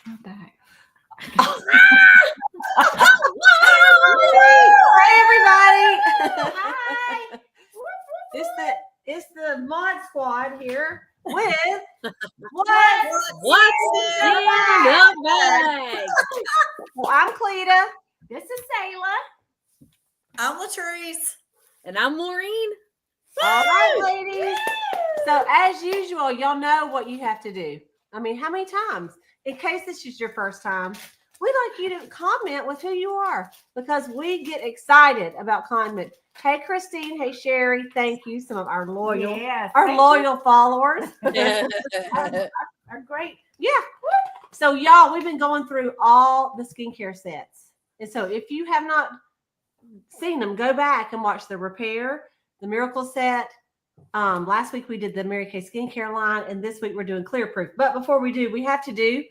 What the heck? Hey, everybody. Hi. It's the mod squad here with What's in the bag? Well, I'm Cleta. This is Sayla. I'm Latrice. And I'm Maureen. All right, ladies. So as usual, y'all know what you have to do. I mean, how many times? In case this is your first time, we'd like you to comment with who you are because we get excited about comment. Hey, Christine. Hey, Sherry. Thank you. Some of our loyal, followers Are great. Yeah. So, y'all, we've been going through all the skincare sets. And so if you have not seen them, go back and watch the Repair, the Miracle set. Last week we did the Mary Kay skincare line, and this week we're doing Clear Proof. But before we do, we have to do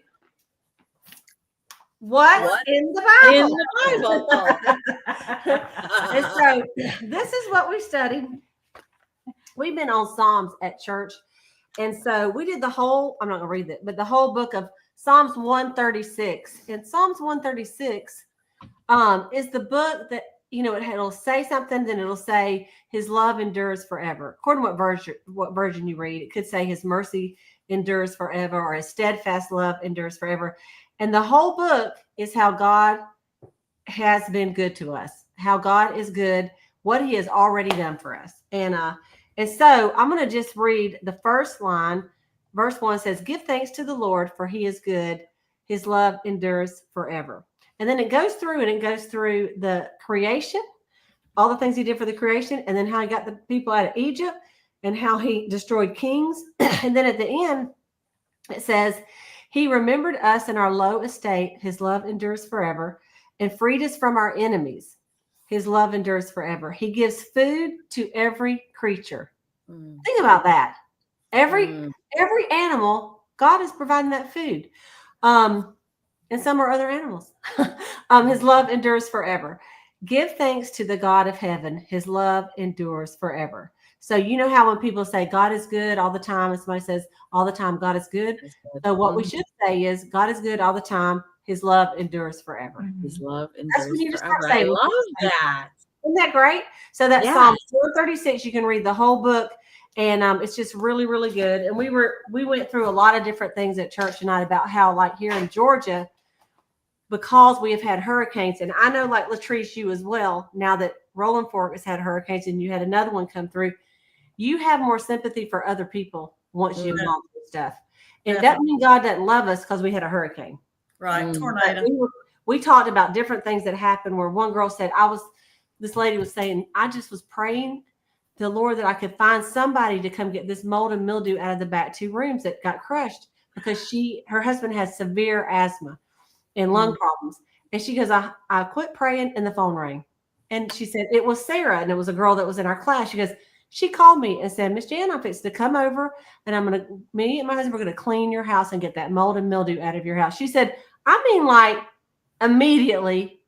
what's in the Bible. In the Bible. And so this is what we studied. We've been on Psalms at church. And so we did the whole, I'm not going to read it, but the whole book of Psalms 136. And Psalms 136 is the book that, you know, it'll say something, then it'll say his love endures forever. According to what version you read, it could say his mercy endures forever or his steadfast love endures forever. And the whole book is how God has been good to us, how God is good, what he has already done for us. And so I'm going to just read the first line. Verse 1 says, give thanks to the Lord, for he is good. His love endures forever. And then it goes through the creation, all the things he did for the creation, and then how he got the people out of Egypt and how he destroyed kings. And then at the end, it says, he remembered us in our low estate. His love endures forever, and freed us from our enemies. His love endures forever. He gives food to every creature. Think about that. Every animal, God is providing that food. And some are other animals. His love endures forever. Give thanks to the God of heaven. His love endures forever. So you know how when people say God is good all the time, and somebody says all the time God is good. So what we should say is God is good all the time. His love endures forever. His love endures forever. I love that. Isn't that great? So that Psalm 436, you can read the whole book, and it's just really, really good. And we went through a lot of different things at church tonight about how, like here in Georgia, because we have had hurricanes, and I know, like Latrice, you as well, now that Rolling Fork has had hurricanes and you had another one come through, you have more sympathy for other people once you've gone through stuff. It doesn't mean God doesn't love us because we had a hurricane. Right. Tornado. We talked about different things that happened where one girl said, this lady was saying, I just was praying to the Lord that I could find somebody to come get this mold and mildew out of the back 2 rooms that got crushed because her husband has severe asthma and lung problems. And she goes, I quit praying and the phone rang. And she said, it was Sarah. And it was a girl that was in our class. She goes, she called me and said, Miss Jan, I'm fixing to come over and me and my husband, we're going to clean your house and get that mold and mildew out of your house. She said, I mean, like immediately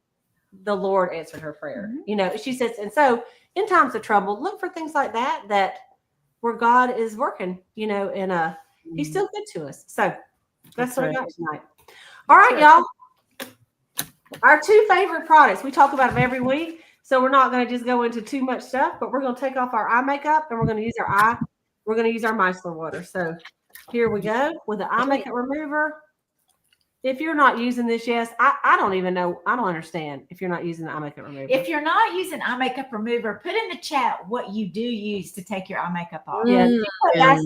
the Lord answered her prayer. You know, she says, and so in times of trouble, look for things like that where God is working, you know, and he's still good to us. So that's what I got tonight. All right, y'all. Our 2 favorite products. We talk about them every week. So we're not going to just go into too much stuff, but we're going to take off our eye makeup and we're going to use our micellar water. So here we go with the eye makeup remover. If you're not using this, yes, I don't even know. I don't understand if you're not using the eye makeup remover. If you're not using eye makeup remover, put in the chat what you do use to take your eye makeup off. Yeah. I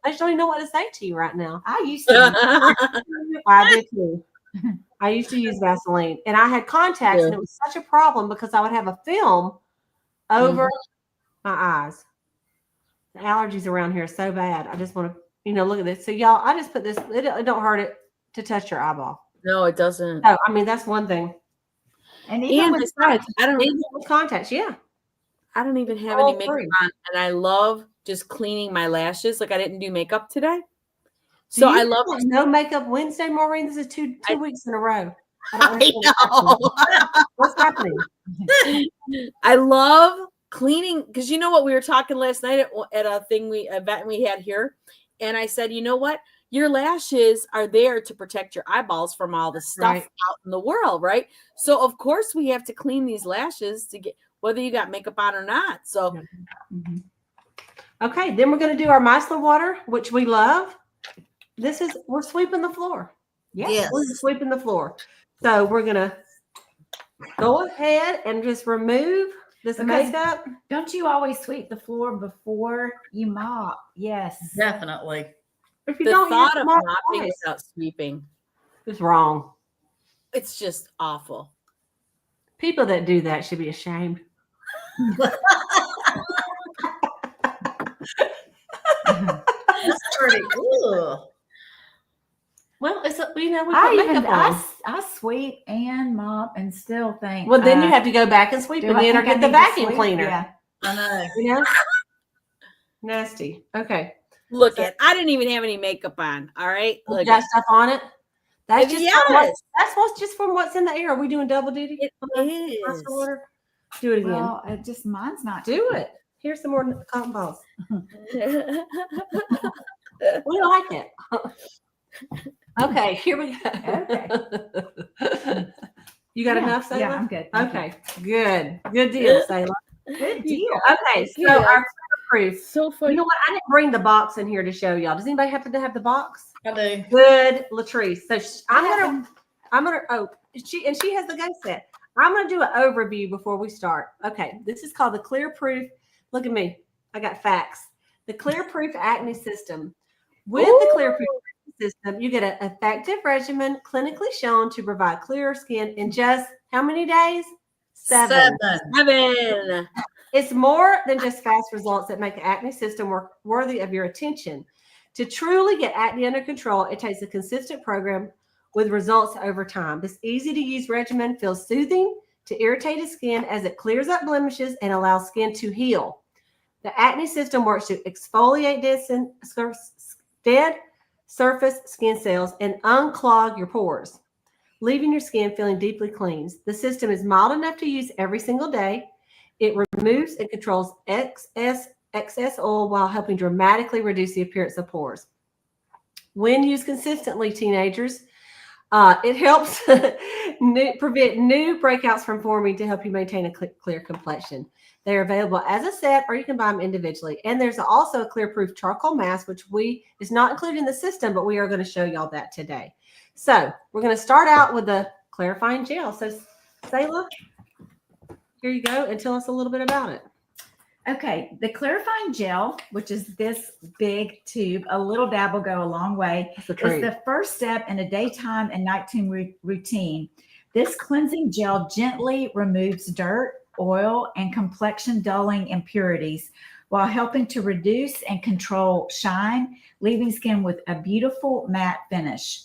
just don't even know what to say to you right now. I used to. I did too. I used to use Vaseline, and I had contacts, and it was such a problem because I would have a film over my eyes. The allergies around here are so bad. I just want to, look at this. So y'all, I just put this. It don't hurt it to touch your eyeball. No, it doesn't. So, I mean, that's one thing. And even with contacts, yeah. I don't even have any makeup on, and I love just cleaning my lashes. Like I didn't do makeup today. So I love no makeup Wednesday, Maureen. This is two weeks in a row. I know. What's happening? I love cleaning because you know what, we were talking last night at a event we had here, and I said, you know what, your lashes are there to protect your eyeballs from all the stuff Right. out in the world, right? So of course we have to clean these lashes to get whether you got makeup on or not. So Mhm. Okay, then we're going to do our micellar water, which we love. We're sweeping the floor. Yes. We're sweeping the floor. So we're going to go ahead and just remove this Because- makeup. Don't you always sweep the floor before you mop? Yes. Definitely. If you the don't, you have thought to of mop mopping twice. without sweeping, It's wrong. it's just awful. People that do that should be ashamed. That's pretty. Ooh. Well, it's we put I makeup on. I sweep and mop and still think. Well, then you have to go back and sweep do I again or think I get the need to vacuum sweep? cleaner. Yeah. I know. You know? Nasty. Okay. Look at I didn't even have any makeup on. All right. You Look got at stuff on it. That's just Yes. that's what's just from what's in the air. Are we doing double duty? it on is. micellar water? Do it again. Well, it just mine's not. Do it. Here's some more cotton balls. We like it. Okay, here we go. Okay. You got Yeah, enough, Sayla? Yeah, I'm good. Thank you. Okay, good. Good deal, Sayla. Good deal. Okay, so Yeah. our proof. So funny. You know what? I didn't bring the box in here to show y'all. Does anybody happen to have the box? I do. Good, Latrice. So I I'm gonna. Oh, she has the go set. I'm gonna do an overview before we start. Okay, this is called the Clear Proof. Look at me. I got facts. The Clear Proof Acne System. With the Clear Proof System, you get an effective regimen clinically shown to provide clearer skin in just how many days? 7. 7. It's more than just fast results that make the acne system worthy of your attention. To truly get acne under control, it takes a consistent program with results over time. This easy-to-use regimen feels soothing to irritated skin as it clears up blemishes and allows skin to heal. The acne system works to exfoliate dead surface skin cells and unclog your pores, leaving your skin feeling deeply cleansed. The system is mild enough to use every single day. It removes and controls excess oil while helping dramatically reduce the appearance of pores. When used consistently, teenagers, it helps prevent new breakouts from forming to help you maintain a clear complexion. They're available as a set, or you can buy them individually. And there's also a Clear Proof charcoal mask, which is not included in the system, but we are going to show y'all that today. So we're going to start out with the clarifying gel. So Sayla, here you go, and tell us a little bit about it. Okay, the clarifying gel, which is this big tube, a little dab will go a long way. That's a It's treat. the first step in a daytime and nighttime routine. This cleansing gel gently removes dirt, oil, and complexion dulling impurities while helping to reduce and control shine, leaving skin with a beautiful matte finish.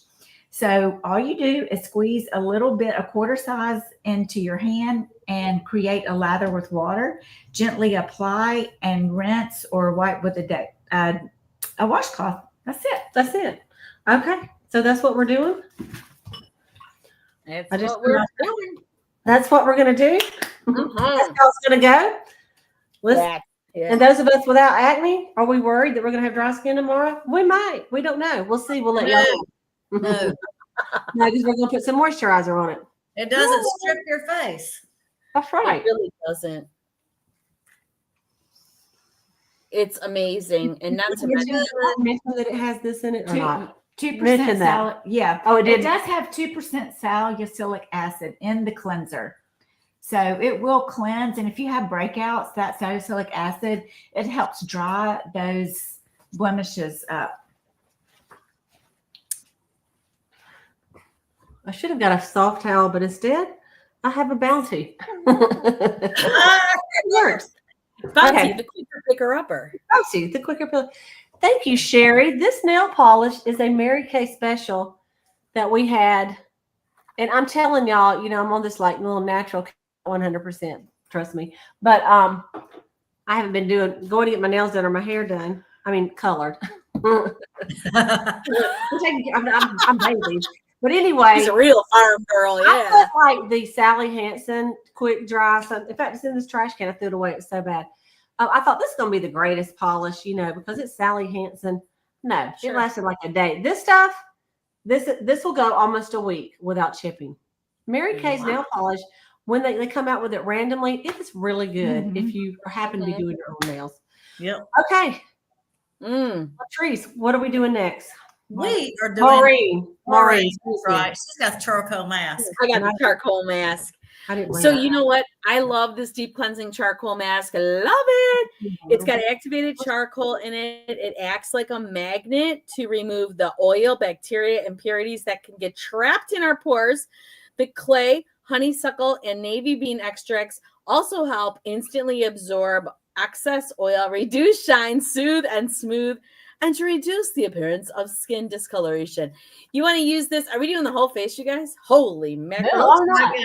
So all you do is squeeze a little bit, a quarter size into your hand and create a lather with water. Gently apply and rinse or wipe with a washcloth. That's it. That's it. Okay, so that's what we're doing. That's I just what we're doing. That's what we're going to do. Mhm. That's how it's going to go. Listen, Yeah. and those of us without acne, are we worried that we're going to have dry skin tomorrow? We might. We don't know. We'll see. We'll let y'all know. No, No, because we're going to put some moisturizer on it. it doesn't strip your face. That's right. It really doesn't. It's amazing. And not to Did mention, you mention that it has this in it or not? 2% Mention that. salicylic. Yeah. Oh, it It did. does have 2% salicylic acid in the cleanser. So it will cleanse. And if you have breakouts, that salicylic acid, it helps dry those blemishes up. I should have got a soft towel, but instead I have a bounty. It works. Bouncy, Okay. the quicker picker upper. Bounty, the quicker pill. Thank you, Sherry. This nail polish is a Mary Kay special that we had. And I'm telling y'all, you know, I'm on this like little natural 100%, trust me. But I haven't been going to get my nails done or my hair done. I mean, colored. I'm baby. But anyway, She's a real farm girl, I yeah. put like the Sally Hansen quick dry something. In fact, it's in this trash can. I threw it away. It's so bad. I thought this is going to be the greatest polish, you know, because it's Sally Hansen. No, Sure. it lasted like a day. This stuff, this will go almost a week without chipping. Mary Kay's nail polish, when they come out with it randomly, it is really good if you happen to be doing your own nails. Yep. Okay, Mm. Latrice, what are we doing next? We are doing Maureen. Maureen, excuse me. right. She's got the charcoal mask. I got the charcoal mask. I didn't So realize you know what? I love this deep cleansing charcoal mask. I love it. It's got activated charcoal in it. It acts like a magnet to remove the oil, bacteria, impurities that can get trapped in our pores. The clay, honeysuckle, and navy bean extracts also help instantly absorb excess oil, reduce shine, soothe, and smooth, and to reduce the appearance of skin discoloration. You want to use this? Are we doing the whole face, you guys? Holy mackerel. why not?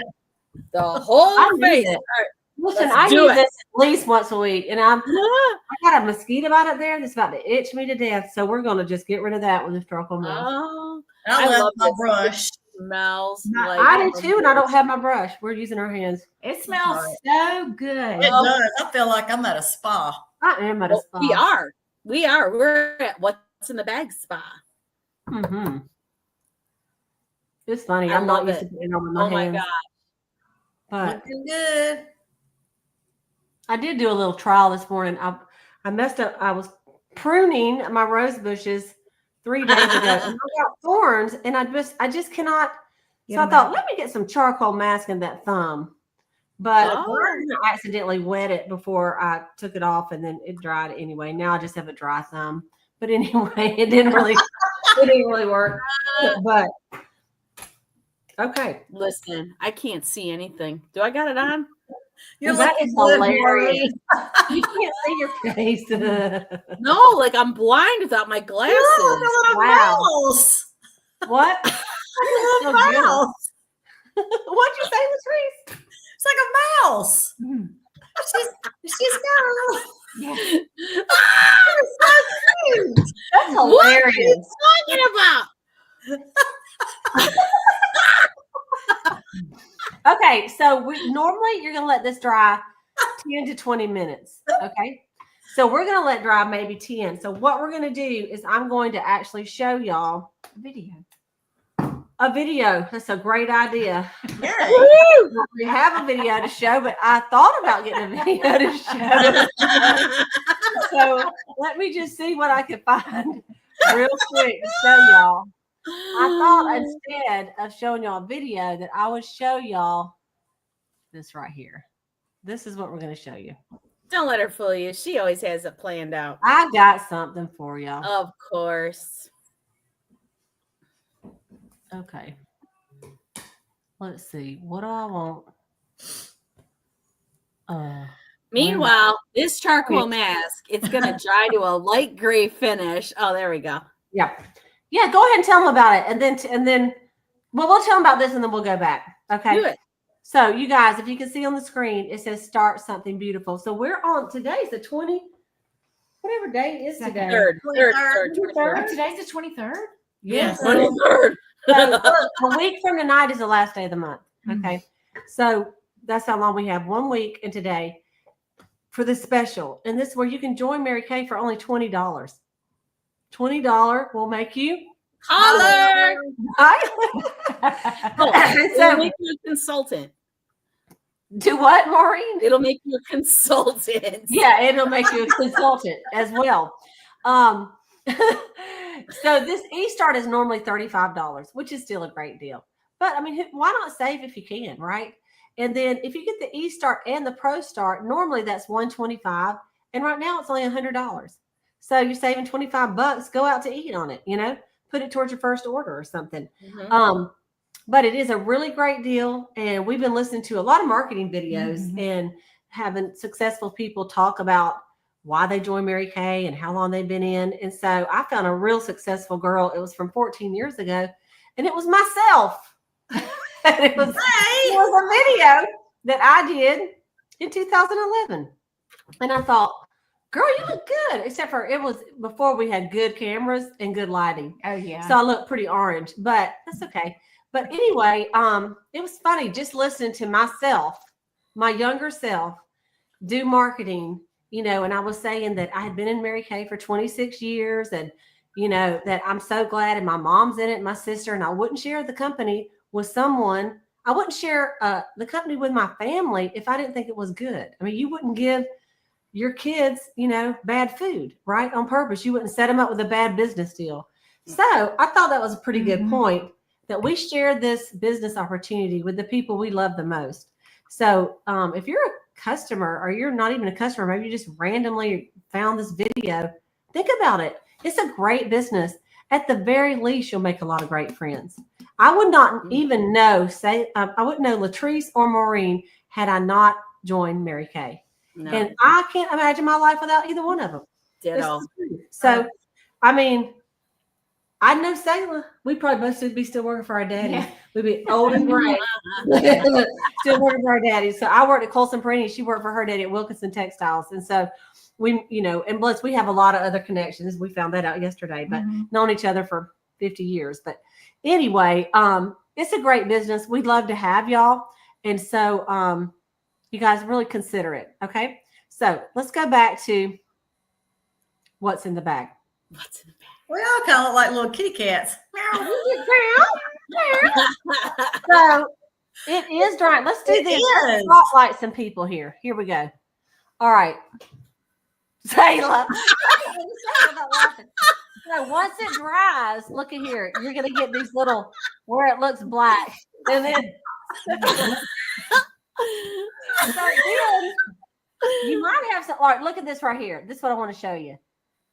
The whole I need face. it. All right. Listen, Let's I do use it. this at least once a week, and I got a mosquito bite up there that's about to itch me to death. So we're going to just get rid of that with this charcoal mask. Oh, I love my this. brush. It smells No, like I do too, and I don't have my brush. We're using our hands. It smells Right. so good. It does. I feel like I'm at a spa. I am at a spa. We are. We are. We're at What's in the Bag spa. Mm-hmm. It's funny. I I'm not love used it. to putting it on my Oh my hands. God. But Looking good. I did do a little trial this morning. I messed up. I was pruning my rose bushes 3 days ago, and I got thorns, and I just cannot. Get So I 'em thought, out. let me get some charcoal mask in that thumb. But Oh. I accidentally wet it before I took it off, and then it dried anyway. Now I just have a dry thumb. But anyway, it didn't really work. But okay. Listen, I can't see anything. Do I got it on? You're That looking is good, hilarious. Maureen. You can't see your face. No, like I'm blind without my glasses. Look, a little Wow. mouse. What? A so little good. mouse. What'd you say, Latrice? It's like a mouse. Mm. She's got a little. Yeah. That's What are hilarious. you talking about? Okay, so normally you're gonna let this dry 10 to 20 minutes. Okay. So we're gonna let dry maybe 10. So what we're gonna do is I'm going to actually show y'all Video. a video. That's a great idea. Yay. We have a video to show, but I thought about getting a video to show. So let me just see what I can find real quick to show y'all. I thought instead of showing y'all a video that I would show y'all this right here. This is what we're going to show you. Don't let her fool you. She always has it planned out. I got something for y'all. Of course. Okay. Let's see. What do I want? Meanwhile, this charcoal mask, it's going to dry to a light gray finish. Oh, there we go. Yeah. Yeah, go ahead and tell them about it. And then well, we'll tell them about this and then we'll go back. Okay. Do it. So you guys, if you can see on the screen, it says start something beautiful. So we're on today's the 20, whatever day it is today. Third. 23rd. Today's the 23rd. Yes. 23rd. So a week from tonight is the last day of the month. Mhm. Okay. So that's how long we have. 1 week and today for this special. And this is where you can join Mary Kay for only $20. $20 will make you Holler. Oh, it'll so make you a consultant. do what, Maureen? It'll make you a consultant. Yeah, it'll make you a consultant as well. So this e-start is normally $35, which is still a great deal. But I mean, why not save if you can, right? And then if you get the e-start and the pro start, normally that's $125, and right now it's only $100. So you're saving $25. Go out to eat on it, put it towards your first order or something. Mhm. But it is a really great deal. And we've been listening to a lot of marketing videos Mhm. and having successful people talk about why they joined Mary Kay and how long they've been in. And so I found a real successful girl. It was from 14 years ago, and it was myself. And it was a video that I did in 2011. And I thought, girl, you look good. Except for it was before we had good cameras and good lighting. Oh yeah. So I look pretty orange, but that's okay. But anyway, it was funny just listening to myself, my younger self, do marketing, and I was saying that I had been in Mary Kay for 26 years and, that I'm so glad, and my mom's in it, and my sister, and I wouldn't share the company with someone. I wouldn't share the company with my family if I didn't think it was good. I mean, you wouldn't give your kids, bad food, right? On purpose. You wouldn't set them up with a bad business deal. So I thought that was a pretty good point, that we share this business opportunity with the people we love the most. So if you're a customer, or you're not even a customer, maybe you just randomly found this video, think about it. It's a great business. At the very least, you'll make a lot of great friends. I would not even know, I wouldn't know Latrice or Maureen had I not joined Mary Kay. No. And I can't imagine my life without either one of them. Ditto. So, I mean, I know Sayla. We probably both would be still working for our daddy. Yeah. We'd be old and gray, still working for our daddy. So I worked at Colson Perini. She worked for her daddy at Wilkinson Textiles. And so we, and plus we have a lot of other connections. We found that out yesterday, but known each other for 50 years. But anyway, it's a great business. We'd love to have y'all. And so you guys really consider it. Okay. So let's go back to what's in the bag. What's in the bag? We all kind of look like little kitty cats. So it is dry. Let's do It this. is. Let's spotlight some people here. Here we go. All right. Sayla. So once it dries, look at here. You're going to get these little, where it looks black. And then, so then you might have some, all right, look at this right here. This is what I want to show you.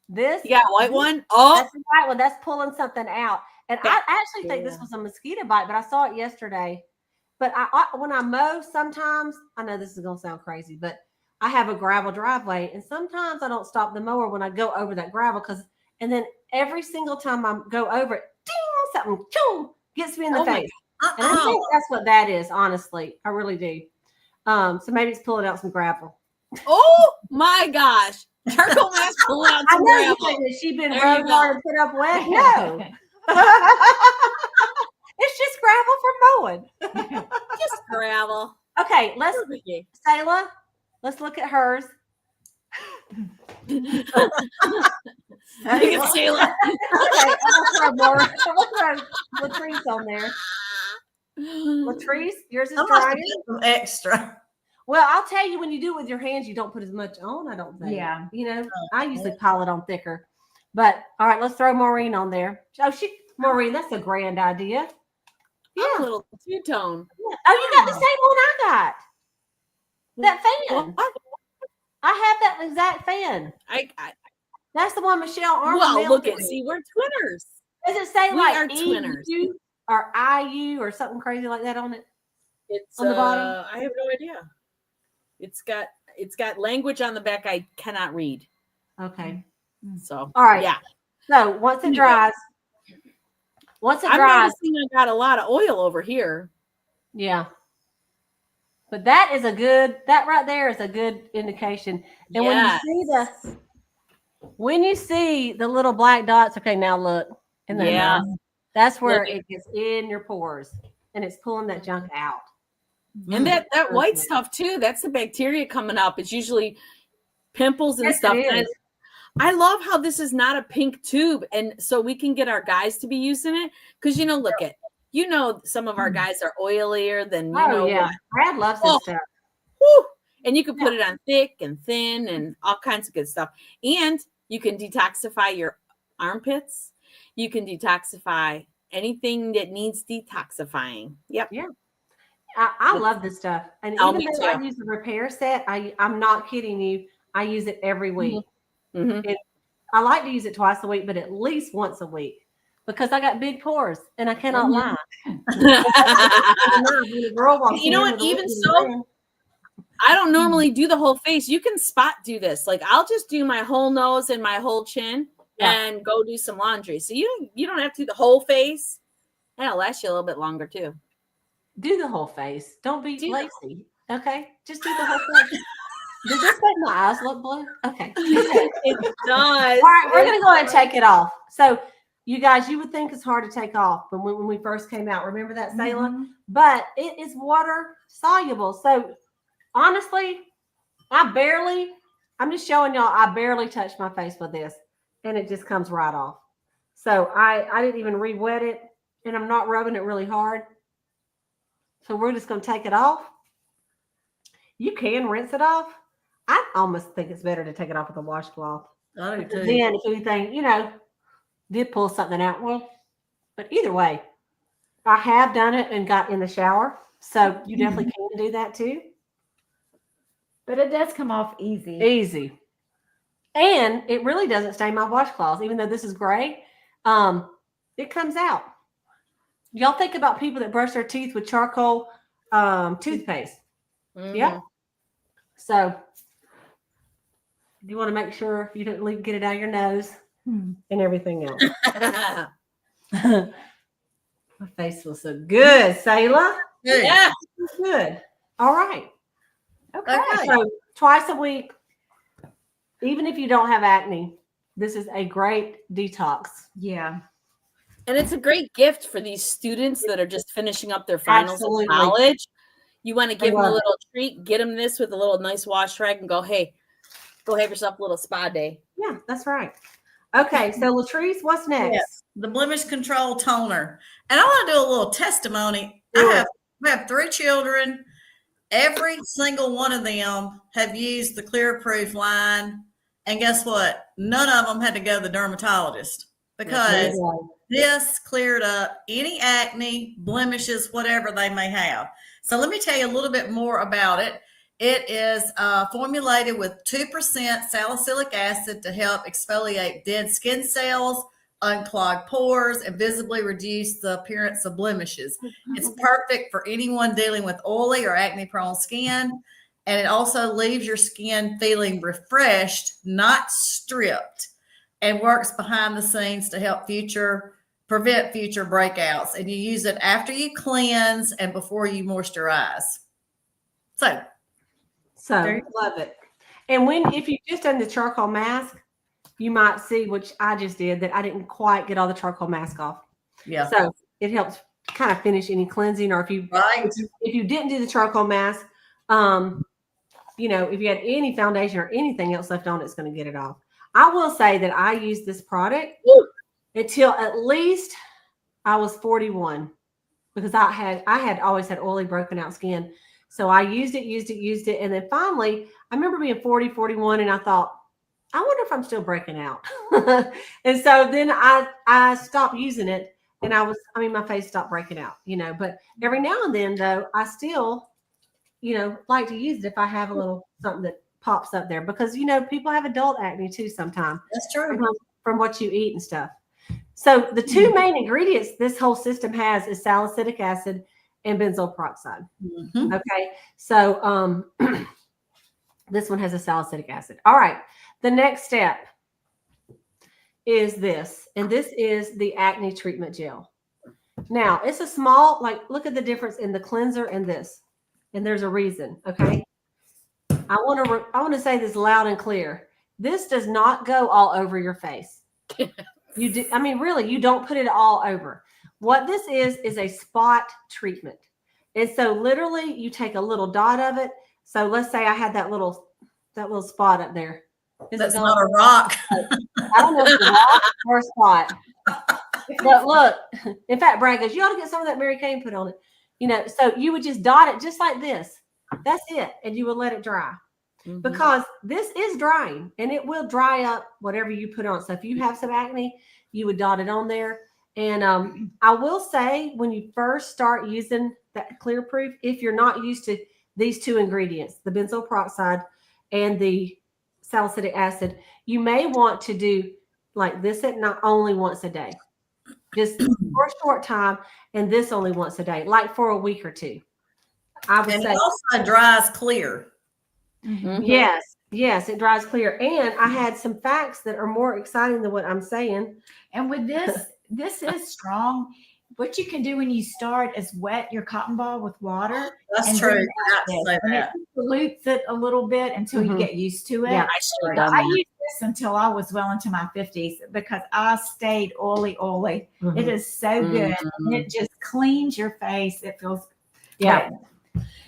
This. You got a white one? Oh, That's the white one. That's pulling something out. And I actually think this was a mosquito bite, but I saw it yesterday. But when I mow, sometimes, I know this is going to sound crazy, but I have a gravel driveway, and sometimes I don't stop the mower when I go over that gravel, and then every single time I go over it, ding, something choom, gets me in the face. And I think that's what that is, honestly. I really do. So maybe it's pulling out some gravel. oh my gosh. Charcoal mask pull out I some know you gravel. think that she's been There you rode go. hard and put up wet. No. It's just gravel for mowing. Just gravel. Okay, let's, Okay. Sayla, let's look at hers. You can see it. Okay, I'll throw more. We'll throw Latrice on there. Latrice, yours is I must have dry. done some extra. Well, I'll tell you, when you do it with your hands, you don't put as much on, I don't think. Yeah. I usually pile it on thicker. But all right, let's throw Maureen on there. Oh, Maureen, that's a grand idea. Yeah. Yeah. A little two-tone. Oh, you got the same one I got. That fan. What? I have that exact fan. I That's the one Michelle Arnold. well, mailed look to at me. see, we're twinners. Does it say We like are twinners. EU or IU or something crazy like that on it? It's On the bottom? I have no idea. It's got language on the back I cannot read. Okay. So All right. yeah. So once it dries, I'm noticing I got a lot of oil over here. yeah. But that right there is a good indication. And Yes. when you see the little black dots, okay, now look. In there. Yeah. That's where Look. it gets in your pores and it's pulling that junk out. And that white stuff too, that's the bacteria coming up. It's usually pimples and Yes, stuff. it And is. I love how this is not a pink tube. And so we can get our guys to be using it. Because look at, some of our guys are oilier than yeah. what. Brad loves this Oh. stuff. Woo! And you can put it on thick and thin and all kinds of good stuff. And you can detoxify your armpits. You can detoxify anything that needs detoxifying. Yep. Yeah. I love this stuff. And Oh, even me though I too. use the repair set, I'm not kidding you. I use it every week. Mhm. I like to use it twice a week, but at least once a week because I got big pores and I cannot lie. You know what? Even so, I don't normally do the whole face. You can spot do this. Like I'll just do my whole nose and my whole chin and go do some laundry. So you don't have to do the whole face. That'll last you a little bit longer too. do the whole face. Don't be Do the- lazy. Okay, just do the whole face. Does this make my eyes look blue? Okay. It does. All right, we're gonna go ahead and take it off. So, you guys, you would think it's hard to take off, but when we first came out, remember that, Sayla? But it is water soluble. So, honestly, I'm just showing y'all. I barely touch my face with this, and it just comes right off. So I didn't even re-wet it, and I'm not rubbing it really hard. So we're just going to take it off. You can rinse it off. I almost think it's better to take it off with a washcloth. I do too. Then if anything, did pull something out, well, but either way, I have done it and got in the shower. So you definitely can do that too. But it does come off easy. Easy. And it really doesn't stain my washcloths, even though this is gray. It comes out. Y'all think about people that brush their teeth with charcoal toothpaste. Mhm. Yeah. So you want to make sure you don't get it out of your nose and everything else. My face feels so good, Sayla. Good. Yeah. Good. All right. Okay. Okay. So twice a week, even if you don't have acne, this is a great detox. Yeah. And it's a great gift for these students that are just finishing up their finals Absolutely. of college. You want to give them a love it. little treat, get them this with a little nice wash rag and go, hey, go have yourself a little spa day. Yeah, that's right. Okay, so Latrice, what's next? Yes, the blemish control toner. And I want to do a little testimony. Do I have 3 children. Every single one of them have used the Clear Proof line. And guess what? None of them had to go to the dermatologist because this cleared up any acne, blemishes, whatever they may have. So let me tell you a little bit more about it. It is formulated with 2% salicylic acid to help exfoliate dead skin cells, unclog pores, and visibly reduce the appearance of blemishes. It's perfect for anyone dealing with oily or acne-prone skin, and it also leaves your skin feeling refreshed, not stripped, and works behind the scenes to help prevent future breakouts. And you use it after you cleanse and before you moisturize. So Love it. And if you just done the charcoal mask, you might see, which I just did, that I didn't quite get all the charcoal mask off. yeah, So it helps kind of finish any cleansing, or if you right. didn't do the charcoal mask, if you had any foundation or anything else left on, it's going to get it off. I will say that I used this product until at least I was 41, because I had always had oily, broken out skin. So I used it. And then finally, I remember being 40, 41, and I thought, I wonder if I'm still breaking out. And so then I stopped using it, and my face stopped breaking out, but every now and then though, I still, like to use it if I have a little something that pops up there, because, people have adult acne too sometimes That's true. from what you eat and stuff. So the 2 main ingredients this whole system has is salicylic acid and benzoyl peroxide. Mhm. Okay. So this one has a salicylic acid. All right. The next step is this, and this is the acne treatment gel. Now it's a small, look at the difference in the cleanser and this, and there's a reason. Okay. I want to say this loud and clear. This does not go all over your face. Really, you don't put it all over. What this is a spot treatment. And so literally you take a little dot of it. So let's say I had that little spot up there. That's not a rock. I don't know if it's a rock or a spot. But look, in fact, Brad goes, you ought to get some of that Mary Kay put on it. So you would just dot it just like this. That's it. And you would let it dry. Mhm. Because this is drying, and it will dry up whatever you put on. So if you have some acne, you would dot it on there. And I will say, when you first start using that Clear Proof, if you're not used to these 2 ingredients, the benzoyl peroxide and the salicylic acid, you may want to do like this at not only once a day, just for a short time, and this only once a day, like for a week or 2. I would And say it also dries clear. Mhm. Yes, it dries clear. And I had some facts that are more exciting than what I'm saying. And with this is strong. What you can do when you start is wet your cotton ball with water. That's and true. then I have to say and that. it dilutes it a little bit until you Mhm. get used to it. Yeah. I should have But done I that. used this until I was well into my 50s because I stayed oily. Mhm. It is so good. And it just cleans your face. It feels Yeah. good.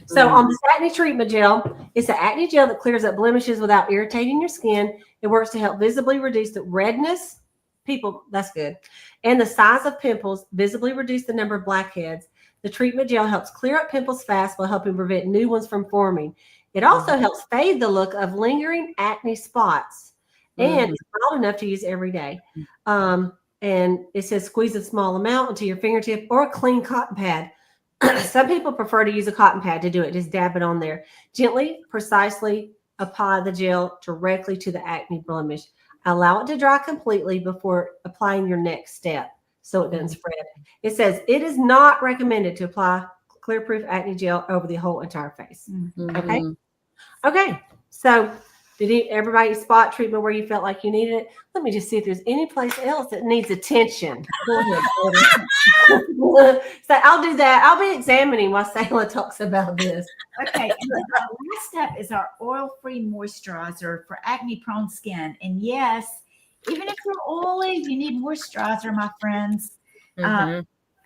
So on this acne treatment gel, it's an acne gel that clears up blemishes without irritating your skin. It works to help visibly reduce the redness, people, that's good. And the size of pimples visibly reduce the number of blackheads. The treatment gel helps clear up pimples fast while helping prevent new ones from forming. It also helps fade the look of lingering acne spots. And it's mild enough to use every day. And it says squeeze a small amount into your fingertip or a clean cotton pad. Some people prefer to use a cotton pad to do it. Just dab it on there. Gently, precisely apply the gel directly to the acne blemish. Allow it to dry completely before applying your next step so it doesn't spread. It says it is not recommended to apply Clear Proof acne gel over the whole entire face. Okay. Okay. So did everybody spot treatment where you felt like you needed it? Let me just see if there's any place else that needs attention. Go ahead. So I'll do that. I'll be examining while Sayla talks about this. Okay, and then our last step is our oil-free moisturizer for acne-prone skin. And yes, even if you're oily, you need moisturizer, my friends.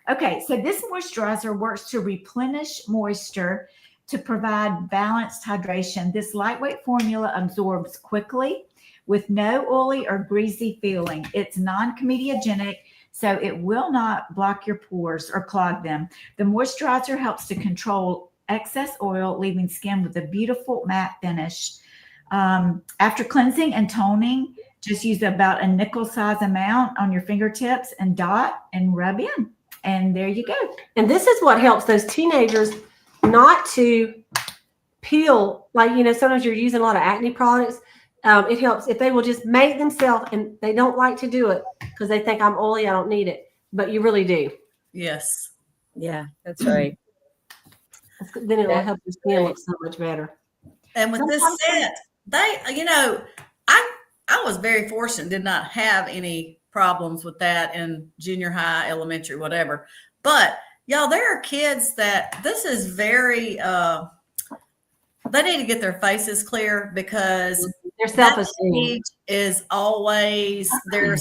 Okay, so this moisturizer works to replenish moisture to provide balanced hydration. This lightweight formula absorbs quickly with no oily or greasy feeling. It's non-comedogenic, so it will not block your pores or clog them. The moisturizer helps to control excess oil, leaving skin with a beautiful matte finish. After cleansing and toning, just use about a nickel size amount on your fingertips and dot and rub in. And there you go. And this is what helps those teenagers not to peel. Like, sometimes you're using a lot of acne products. It helps if they will just make themselves, and they don't like to do it because they think I'm oily, I don't need it. But you really do. Yes. Yeah, that's right. Then it will help your skin look so much better. And with this set, I was very fortunate, did not have any problems with that in junior high, elementary, whatever. But y'all, there are kids that this is very, they need to get their faces clear because Their self-esteem age is always, they're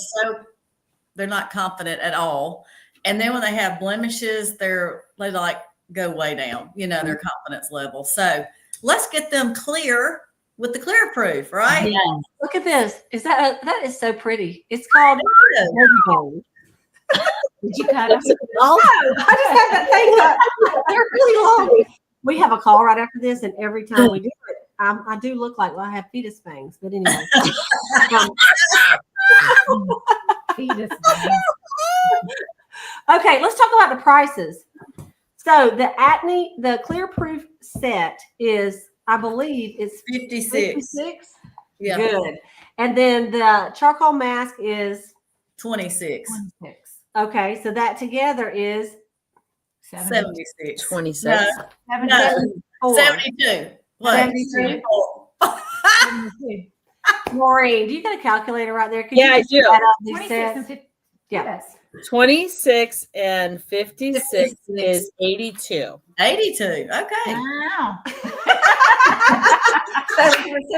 not confident at all. And then when they have blemishes, they like go way down, their confidence level. So let's get them clear with the Clear Proof, right? Yeah. Look at this. That is so pretty. It's called Baby Gold. Did you cut them? Oh, I just had that thing up. They're really long. We have a call right after this, and every time we do it, I do look like I have fetus fangs. But anyway. Fetus fangs. Okay, let's talk about the prices. So the Clear Proof set is, I believe, it's 56. Yeah. Good. And then the charcoal mask is 26. 26. okay. So that together is 76. 26. No, 72. What? 72. Maureen, do you got a calculator right there? Could Yeah, you I just do. add up these 26 sets? and 50. Yeah. Yes. 26 and 56 56. is 82. 82. Okay. Wow. So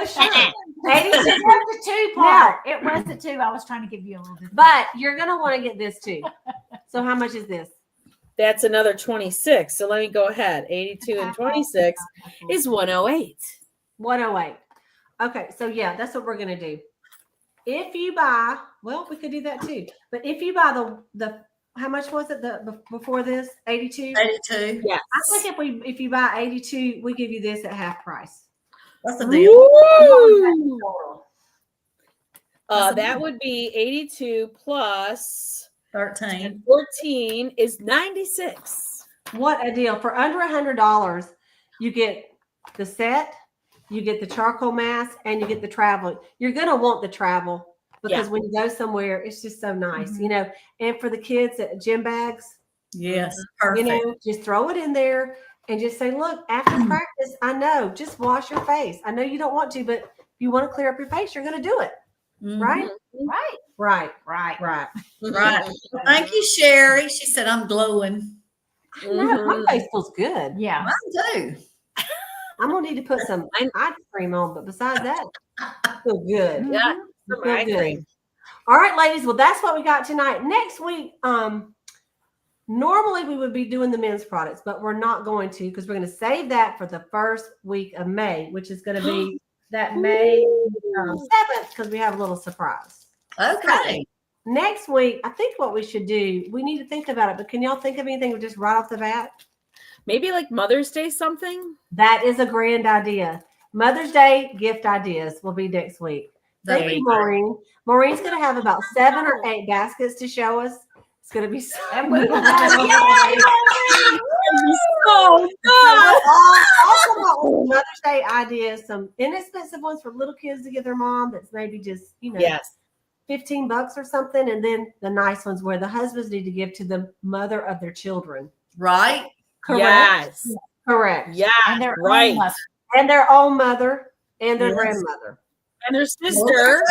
sure. 82 was the two part. It was the two. I was trying to give you a little bit. But you're going to want to get this too. So how much is this? That's another 26. So let me go ahead. 82 and 26 is 108. 108. Okay. So yeah, that's what we're going to do. If you buy, well, we could do that too. But if you buy the how much was it before this? 82? 82. Yes. I think if you buy 82, we give you this at half price. What's the deal? Woo! That would be 82 plus 13. 14 is 96. What a deal. For under $100, you get the set, you get the charcoal mask, and you get the travel. You're going to want the travel because when you go somewhere, it's just so nice, and for the kids at gym bags, Yes. Perfect. just throw it in there and just say, look, after practice, I know, just wash your face. I know you don't want to, but if you want to clear up your face, you're going to do it. Mhm. Right? Right. Right. Right. Right. Right. Thank you, Sherry. She said I'm glowing. I know, my face feels good. Yeah. Mine too. I'm going to need to put some eye cream on, but besides that, I feel good. Yeah. I Some feel eye good. cream. All right, ladies. Well, that's what we got tonight. Next week, normally we would be doing the men's products, but we're not going to because we're going to save that for the first week of May, which is going to be that May 7th because we have a little surprise. Okay. next week, I think what we should do, we need to think about it, but can y'all think of anything just right off the bat? Maybe like Mother's Day something. That is a grand idea. Mother's Day gift ideas will be next week. That'd Thank be you, great. Maureen. Maureen's going to have about 7 or 8 baskets to show us. It's going to be so And we will Oh, also about Mother's Day ideas, some inexpensive ones for little kids to give their mom that's maybe just, yes. $15 or something. And then the nice ones where the husbands need to give to the mother of their children. Right? Correct. Yes. Correct. Yeah. and their Right. own mother. And their own mother and their Yes. grandmother. And their sister.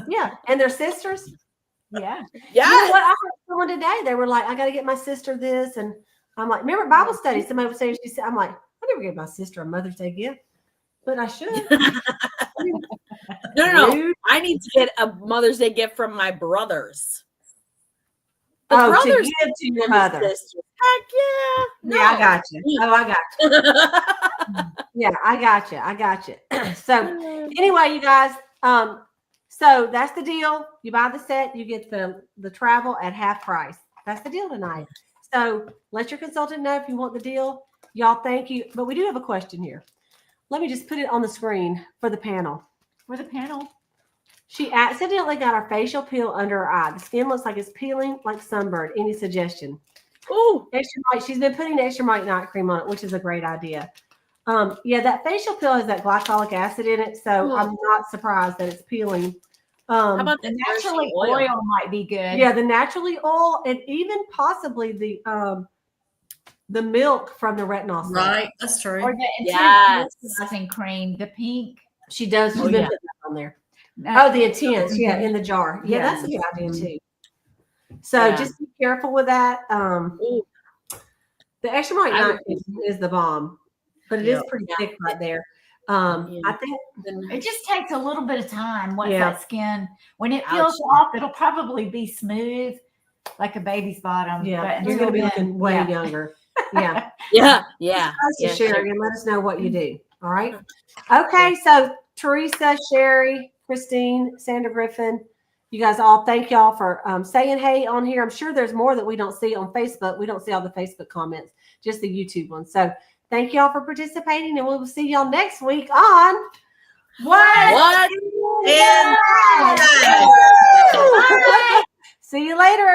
Yeah. And their sisters. Yeah. Yeah. You know what? I heard someone today. They were like, I got to get my sister this. And I'm like, remember Bible study? Somebody was saying, she said, I'm like, I never gave my sister a Mother's Day gift, but I should. No. Rude. I need to get a Mother's Day gift from my brothers. The Oh, to brothers give to your and the mother. sisters. Heck yeah. No. Yeah, I got you. Oh, I got you. Yeah, I got you. I got you. So anyway, you guys, so that's the deal. You buy the set, you get the travel at half price. That's the deal tonight. So let your consultant know if you want the deal. Y'all, thank you. But we do have a question here. Let me just put it on the screen for the panel. For the panel. She accidentally got her facial peel under her eye. The skin looks like it's peeling like sunburn. Any suggestion? Ooh. Extra Mite. She's been putting extra Mite night cream on it, which is a great idea. Yeah, that facial peel has that glycolic acid in it, so I'm not surprised that it's peeling. How about The the naturally oil? oil might be good. Yeah, the naturally oil and even possibly the milk from the retinol. set. Right? That's true. Or the Yes. intense moisturizing cream, the pink. She does. She's Oh, been yeah. putting that on there. Uh, Oh, the intense, yeah, in the jar. Yeah, Yeah. that's a good idea too. So Yeah. just be careful with that. Ooh. The extra Mite I night is the bomb, but it is pretty thick right there. Yeah. I think It just takes a little bit of time once Yeah. that skin, when it Ouch. peels off, it'll probably be smooth like a baby's bottom. yeah, but you're gonna be until then, looking way yeah. younger. Yeah. Yeah. So Sherry, and let us know what you do. All right. Okay. So Teresa, Sherry, Christine, Sandra Griffin, you guys all, thank y'all for saying hey on here. I'm sure there's more that we don't see on Facebook. We don't see all the Facebook comments, just the YouTube ones. So thank y'all for participating, and we will see y'all next week on What? And- See you later.